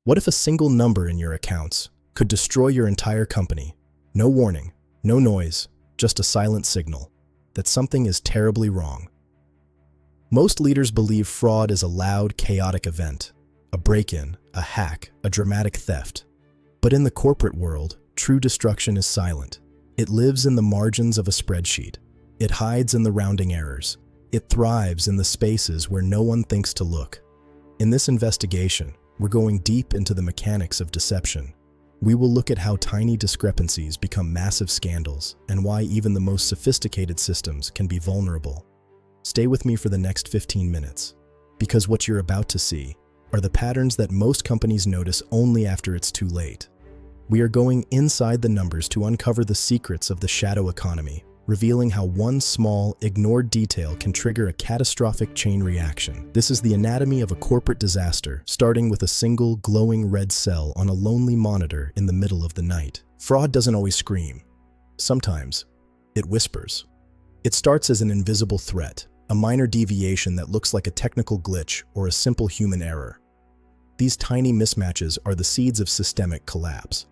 What if a single number in your accounts could destroy your entire company? No warning, no noise, just a silent signal that something is terribly wrong. Most leaders believe fraud is a loud, chaotic event, a break-in, a hack, a dramatic theft. But in the corporate world, true destruction is silent. It lives in the margins of a spreadsheet. It hides in the rounding errors. It thrives in the spaces where no one thinks to look. In this investigation, we're going deep into the mechanics of deception. We will look at how tiny discrepancies become massive scandals and why even the most sophisticated systems can be vulnerable. Stay with me for the next 15 minutes, because what you're about to see are the patterns that most companies notice only after it's too late. We are going inside the numbers to uncover the secrets of the shadow economy, revealing how one small, ignored detail can trigger a catastrophic chain reaction. This is the anatomy of a corporate disaster, starting with a single glowing red cell on a lonely monitor in the middle of the night. Fraud doesn't always scream. Sometimes, it whispers. It starts as an invisible threat, a minor deviation that looks like a technical glitch or a simple human error. These tiny mismatches are the seeds of systemic collapse.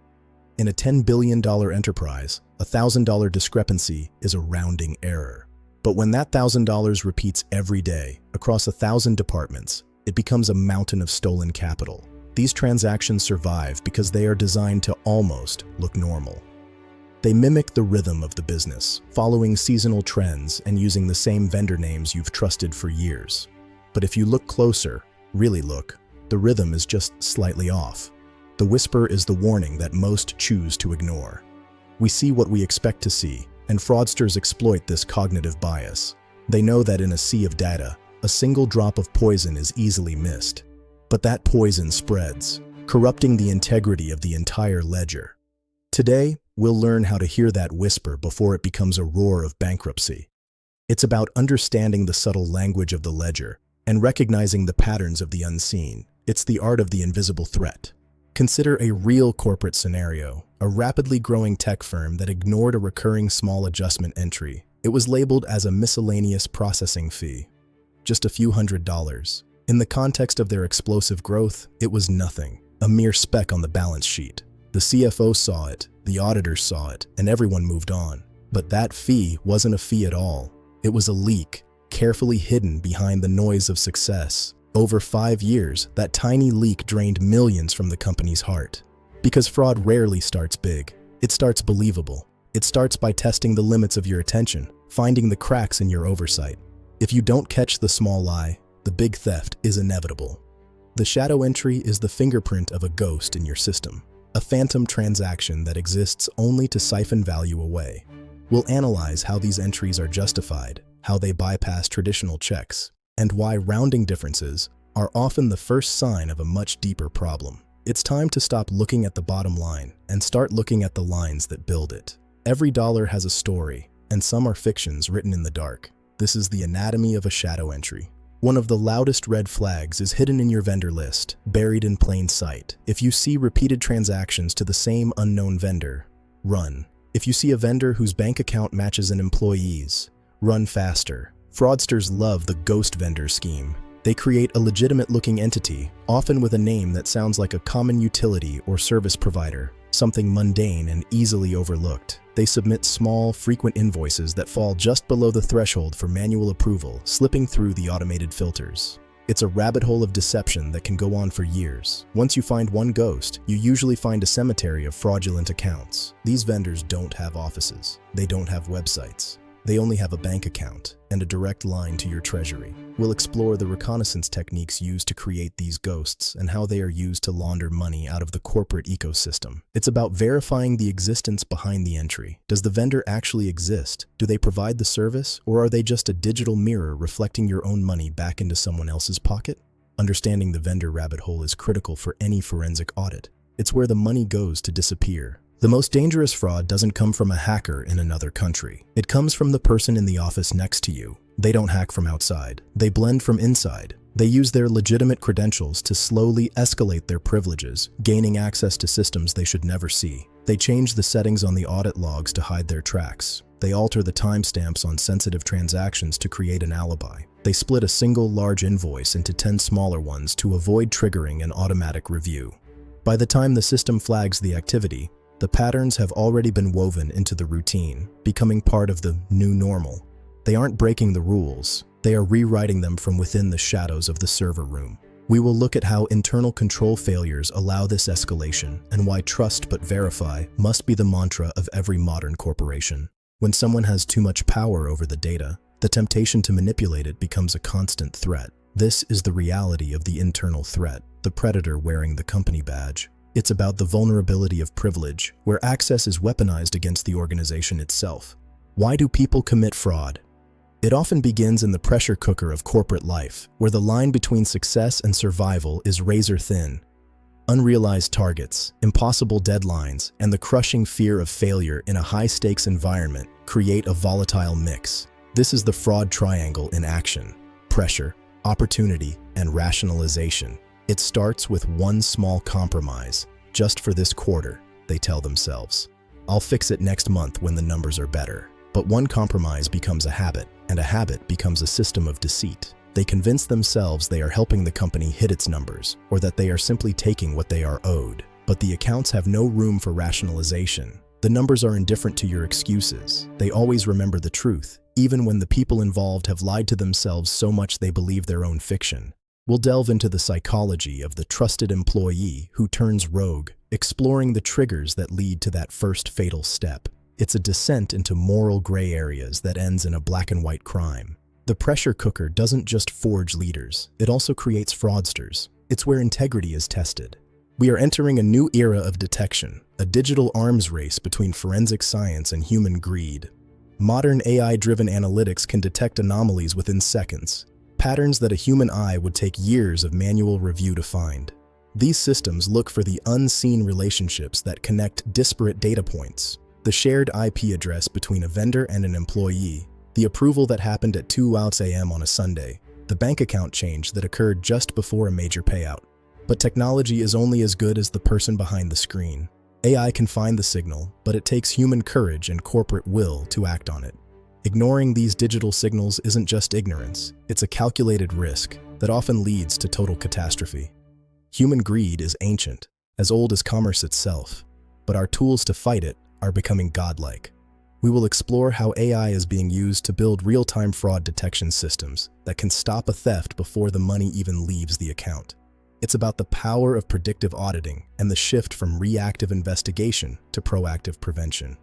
In a $10 billion enterprise, a $1,000 discrepancy is a rounding error. But when that $1,000 repeats every day across 1,000 departments, it becomes a mountain of stolen capital. These transactions survive because they are designed to almost look normal. They mimic the rhythm of the business, following seasonal trends and using the same vendor names you've trusted for years. But if you look closer, really look, the rhythm is just slightly off. The whisper is the warning that most choose to ignore. We see what we expect to see, and fraudsters exploit this cognitive bias. They know that in a sea of data, a single drop of poison is easily missed. But that poison spreads, corrupting the integrity of the entire ledger. Today, we'll learn how to hear that whisper before it becomes a roar of bankruptcy. It's about understanding the subtle language of the ledger and recognizing the patterns of the unseen. It's the art of the invisible threat. Consider a real corporate scenario, a rapidly growing tech firm that ignored a recurring small adjustment entry. It was labeled as a miscellaneous processing fee, just a few $100s. In the context of their explosive growth, it was nothing, a mere speck on the balance sheet. The CFO saw it, the auditor saw it, and everyone moved on. But that fee wasn't a fee at all. It was a leak, carefully hidden behind the noise of success. Over 5 years, that tiny leak drained millions from the company's heart. Because fraud rarely starts big. It starts believable. It starts by testing the limits of your attention, finding the cracks in your oversight. If you don't catch the small lie, the big theft is inevitable. The shadow entry is the fingerprint of a ghost in your system, a phantom transaction that exists only to siphon value away. We'll analyze how these entries are justified, how they bypass traditional checks, and why rounding differences are often the first sign of a much deeper problem. It's time to stop looking at the bottom line and start looking at the lines that build it. Every dollar has a story, and some are fictions written in the dark. This is the anatomy of a shadow entry. One of the loudest red flags is hidden in your vendor list, buried in plain sight. If you see repeated transactions to the same unknown vendor, run. If you see a vendor whose bank account matches an employee's, run faster. Fraudsters love the ghost vendor scheme. They create a legitimate-looking entity, often with a name that sounds like a common utility or service provider, something mundane and easily overlooked. They submit small, frequent invoices that fall just below the threshold for manual approval, slipping through the automated filters. It's a rabbit hole of deception that can go on for years. Once you find one ghost, you usually find a cemetery of fraudulent accounts. These vendors don't have offices. They don't have websites. They only have a bank account and a direct line to your treasury. We'll explore the reconnaissance techniques used to create these ghosts and how they are used to launder money out of the corporate ecosystem. It's about verifying the existence behind the entry. Does the vendor actually exist? Do they provide the service, or are they just a digital mirror reflecting your own money back into someone else's pocket? Understanding the vendor rabbit hole is critical for any forensic audit. It's where the money goes to disappear. The most dangerous fraud doesn't come from a hacker in another country. It comes from the person in the office next to you. They don't hack from outside. They blend from inside. They use their legitimate credentials to slowly escalate their privileges, gaining access to systems they should never see. They change the settings on the audit logs to hide their tracks. They alter the timestamps on sensitive transactions to create an alibi. They split a single large invoice into 10 smaller ones to avoid triggering an automatic review. By the time the system flags the activity, the patterns have already been woven into the routine, becoming part of the new normal. They aren't breaking the rules, they are rewriting them from within the shadows of the server room. We will look at how internal control failures allow this escalation and why trust but verify must be the mantra of every modern corporation. When someone has too much power over the data, the temptation to manipulate it becomes a constant threat. This is the reality of the internal threat, the predator wearing the company badge. It's about the vulnerability of privilege, where access is weaponized against the organization itself. Why do people commit fraud? It often begins in the pressure cooker of corporate life, where the line between success and survival is razor thin. Unrealized targets, impossible deadlines, and the crushing fear of failure in a high-stakes environment create a volatile mix. This is the fraud triangle in action: pressure, opportunity, and rationalization. It starts with one small compromise. Just for this quarter, they tell themselves. I'll fix it next month when the numbers are better. But one compromise becomes a habit, and a habit becomes a system of deceit. They convince themselves they are helping the company hit its numbers, or that they are simply taking what they are owed. But the accounts have no room for rationalization. The numbers are indifferent to your excuses. They always remember the truth, even when the people involved have lied to themselves so much they believe their own fiction. We'll delve into the psychology of the trusted employee who turns rogue, exploring the triggers that lead to that first fatal step. It's a descent into moral gray areas that ends in a black and white crime. The pressure cooker doesn't just forge leaders, it also creates fraudsters. It's where integrity is tested. We are entering a new era of detection, a digital arms race between forensic science and human greed. Modern AI-driven analytics can detect anomalies within seconds, patterns that a human eye would take years of manual review to find. These systems look for the unseen relationships that connect disparate data points. The shared IP address between a vendor and an employee, the approval that happened at 2 a.m. on a Sunday, the bank account change that occurred just before a major payout. But technology is only as good as the person behind the screen. AI can find the signal, but it takes human courage and corporate will to act on it. Ignoring these digital signals isn't just ignorance, it's a calculated risk that often leads to total catastrophe. Human greed is ancient, as old as commerce itself, but our tools to fight it are becoming godlike. We will explore how AI is being used to build real-time fraud detection systems that can stop a theft before the money even leaves the account. It's about the power of predictive auditing and the shift from reactive investigation to proactive prevention.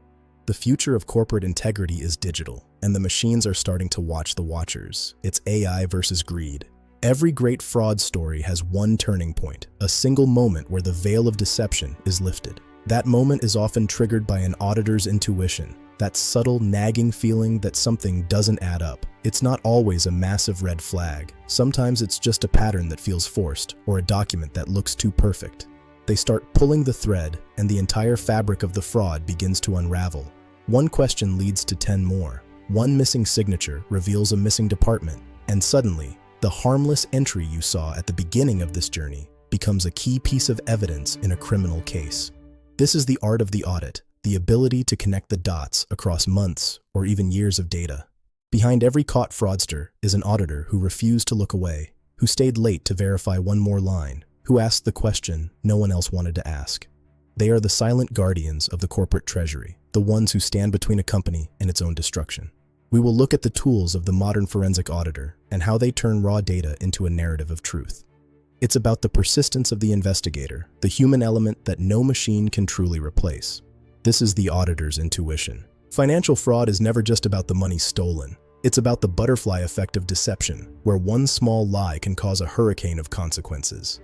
The future of corporate integrity is digital, and the machines are starting to watch the watchers. It's AI versus greed. Every great fraud story has one turning point, a single moment where the veil of deception is lifted. That moment is often triggered by an auditor's intuition, that subtle, nagging feeling that something doesn't add up. It's not always a massive red flag. Sometimes it's just a pattern that feels forced, or a document that looks too perfect. They start pulling the thread, and the entire fabric of the fraud begins to unravel. One question leads to 10 more. One missing signature reveals a missing department, and suddenly, the harmless entry you saw at the beginning of this journey becomes a key piece of evidence in a criminal case. This is the art of the audit, the ability to connect the dots across months or even years of data. Behind every caught fraudster is an auditor who refused to look away, who stayed late to verify one more line, who asked the question no one else wanted to ask. They are the silent guardians of the corporate treasury, the ones who stand between a company and its own destruction. We will look at the tools of the modern forensic auditor and how they turn raw data into a narrative of truth. It's about the persistence of the investigator, the human element that no machine can truly replace. This is the auditor's intuition. Financial fraud is never just about the money stolen. It's about the butterfly effect of deception, where one small lie can cause a hurricane of consequences.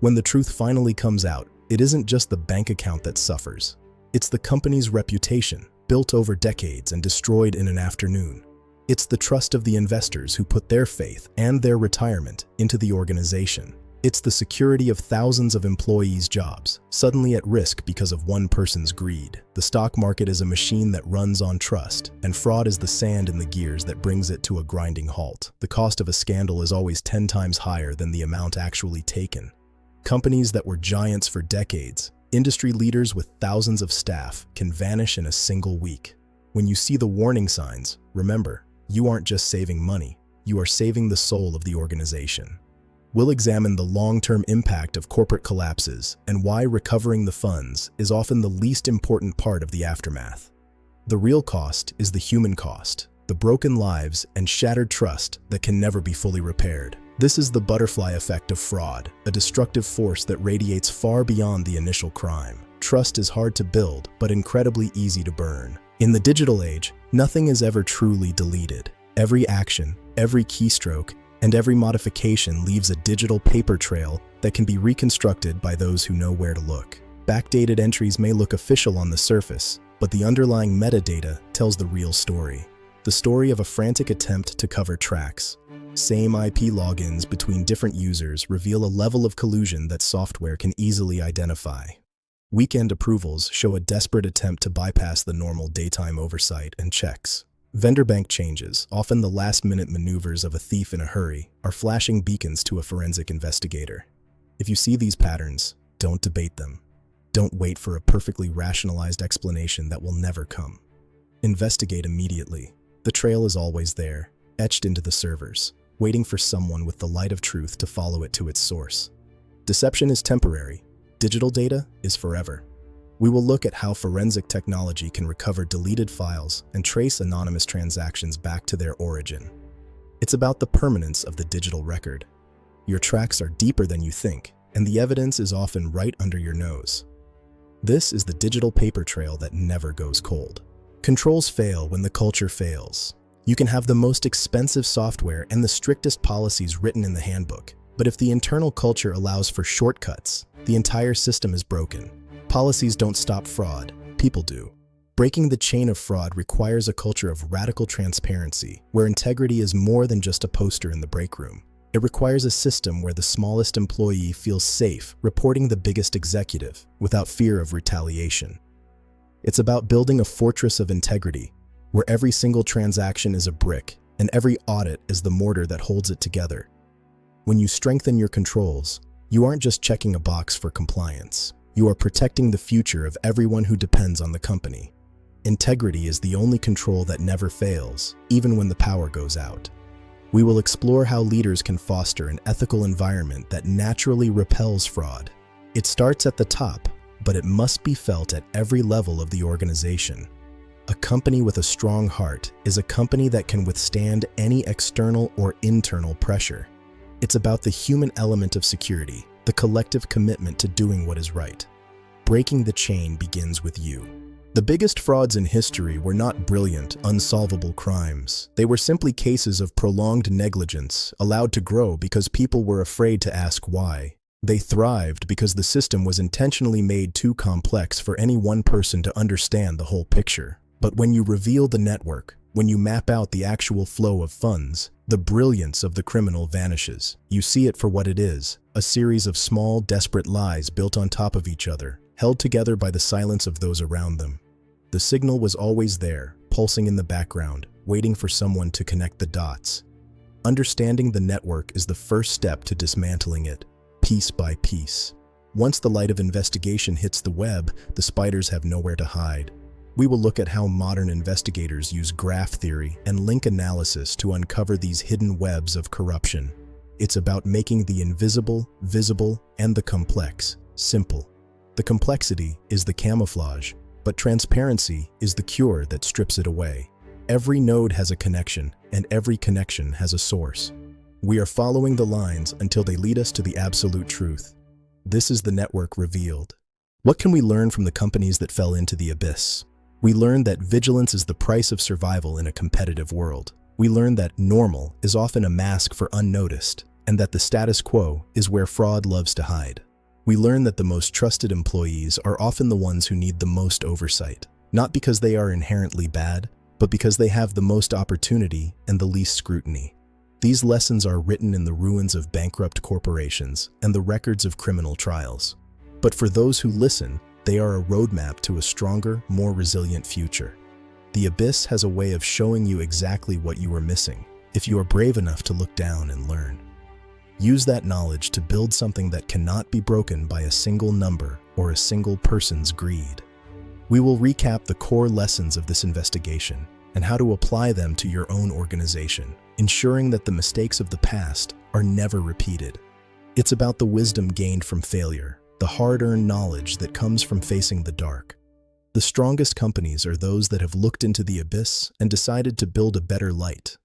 When the truth finally comes out, it isn't just the bank account that suffers. It's the company's reputation, built over decades and destroyed in an afternoon. It's the trust of the investors who put their faith and their retirement into the organization. It's the security of thousands of employees' jobs, suddenly at risk because of one person's greed. The stock market is a machine that runs on trust, and fraud is the sand in the gears that brings it to a grinding halt. The cost of a scandal is always 10 times higher than the amount actually taken. Companies that were giants for decades, industry leaders with thousands of staff, can vanish in a single week. When you see the warning signs, remember, you aren't just saving money, you are saving the soul of the organization. we'll examine the long-term impact of corporate collapses and why recovering the funds is often the least important part of the aftermath. The real cost is the human cost, the broken lives and shattered trust that can never be fully repaired. This is the butterfly effect of fraud, a destructive force that radiates far beyond the initial crime. Trust is hard to build, but incredibly easy to burn. In the digital age, nothing is ever truly deleted. Every action, every keystroke, and every modification leaves a digital paper trail that can be reconstructed by those who know where to look. Backdated entries may look official on the surface, but the underlying metadata tells the real story. The story of a frantic attempt to cover tracks. Same IP logins between different users reveal a level of collusion that software can easily identify. Weekend approvals show a desperate attempt to bypass the normal daytime oversight and checks. Vendor bank changes, often the last-minute maneuvers of a thief in a hurry, are flashing beacons to a forensic investigator. If you see these patterns, don't debate them. Don't wait for a perfectly rationalized explanation that will never come. Investigate immediately. The trail is always there, etched into the servers, waiting for someone with the light of truth to follow it to its source. Deception is temporary. Digital data is forever. We will look at how forensic technology can recover deleted files and trace anonymous transactions back to their origin. It's about the permanence of the digital record. Your tracks are deeper than you think, and the evidence is often right under your nose. This is the digital paper trail that never goes cold. Controls fail when the culture fails. You can have the most expensive software and the strictest policies written in the handbook, but if the internal culture allows for shortcuts, the entire system is broken. Policies don't stop fraud, people do. Breaking the chain of fraud requires a culture of radical transparency, where integrity is more than just a poster in the break room. It requires a system where the smallest employee feels safe reporting the biggest executive without fear of retaliation. It's about building a fortress of integrity, where every single transaction is a brick and every audit is the mortar that holds it together. When you strengthen your controls, you aren't just checking a box for compliance. You are protecting the future of everyone who depends on the company. Integrity is the only control that never fails, even when the power goes out. We will explore how leaders can foster an ethical environment that naturally repels fraud. It starts at the top, but it must be felt at every level of the organization. A company with a strong heart is a company that can withstand any external or internal pressure. It's about the human element of security, the collective commitment to doing what is right. Breaking the chain begins with you. The biggest frauds in history were not brilliant, unsolvable crimes. They were simply cases of prolonged negligence, allowed to grow because people were afraid to ask why. They thrived because the system was intentionally made too complex for any one person to understand the whole picture. But when you reveal the network, when you map out the actual flow of funds, the brilliance of the criminal vanishes. You see it for what it is, a series of small, desperate lies built on top of each other, held together by the silence of those around them. The signal was always there, pulsing in the background, waiting for someone to connect the dots. Understanding the network is the first step to dismantling it, piece by piece. Once the light of investigation hits the web, the spiders have nowhere to hide. We will look at how modern investigators use graph theory and link analysis to uncover these hidden webs of corruption. It's about making the invisible visible and the complex simple. The complexity is the camouflage, but transparency is the cure that strips it away. Every node has a connection, and every connection has a source. We are following the lines until they lead us to the absolute truth. This is the network revealed. What can we learn from the companies that fell into the abyss? We learned that vigilance is the price of survival in a competitive world. We learned that normal is often a mask for unnoticed, and that the status quo is where fraud loves to hide. We learned that the most trusted employees are often the ones who need the most oversight, not because they are inherently bad, but because they have the most opportunity and the least scrutiny. These lessons are written in the ruins of bankrupt corporations and the records of criminal trials. But for those who listen, they are a roadmap to a stronger, more resilient future. The abyss has a way of showing you exactly what you are missing, if you are brave enough to look down and learn. Use that knowledge to build something that cannot be broken by a single number or a single person's greed. We will recap the core lessons of this investigation and how to apply them to your own organization, ensuring that the mistakes of the past are never repeated. It's about the wisdom gained from failure, the hard-earned knowledge that comes from facing the dark. The strongest companies are those that have looked into the abyss and decided to build a better light.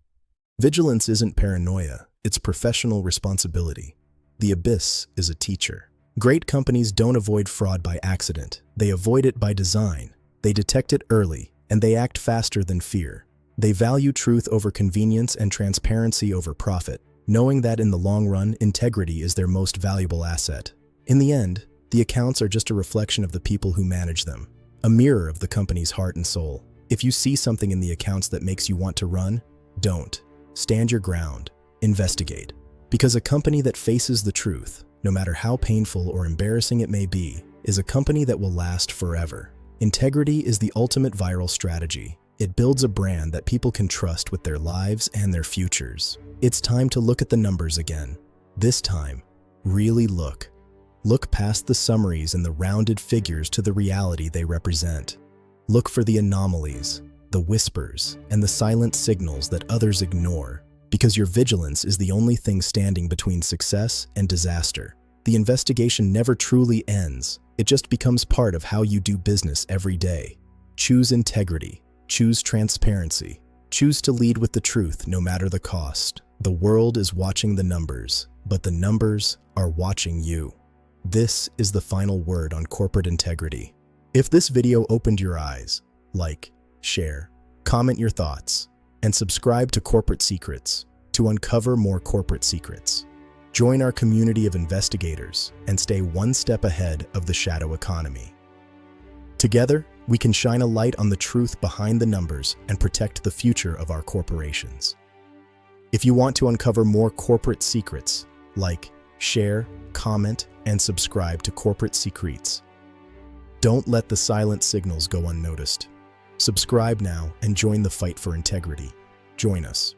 Vigilance isn't paranoia, it's professional responsibility. The abyss is a teacher. Great companies don't avoid fraud by accident. They avoid it by design. They detect it early, and they act faster than fear. They value truth over convenience and transparency over profit, knowing that in the long run, integrity is their most valuable asset. In the end, the accounts are just a reflection of the people who manage them, a mirror of the company's heart and soul. If you see something in the accounts that makes you want to run, don't. Stand your ground. Investigate. Because a company that faces the truth, no matter how painful or embarrassing it may be, is a company that will last forever. Integrity is the ultimate viral strategy. It builds a brand that people can trust with their lives and their futures. It's time to look at the numbers again. This time, really look. Look past the summaries and the rounded figures to the reality they represent. Look for the anomalies, the whispers, and the silent signals that others ignore, because your vigilance is the only thing standing between success and disaster. The investigation never truly ends. It just becomes part of how you do business every day. Choose integrity. Choose transparency. Choose to lead with the truth no matter the cost. The world is watching the numbers, but the numbers are watching you. This is the final word on corporate integrity. If this video opened your eyes, like, share, comment your thoughts, and subscribe to Corporate Secrets to uncover more corporate secrets. Join our community of investigators and stay one step ahead of the shadow economy. Together, we can shine a light on the truth behind the numbers and protect the future of our corporations. If you want to uncover more corporate secrets, like, share, comment, and subscribe to Corporate Secrets. Don't let the silent signals go unnoticed. Subscribe now and join the fight for integrity. Join us.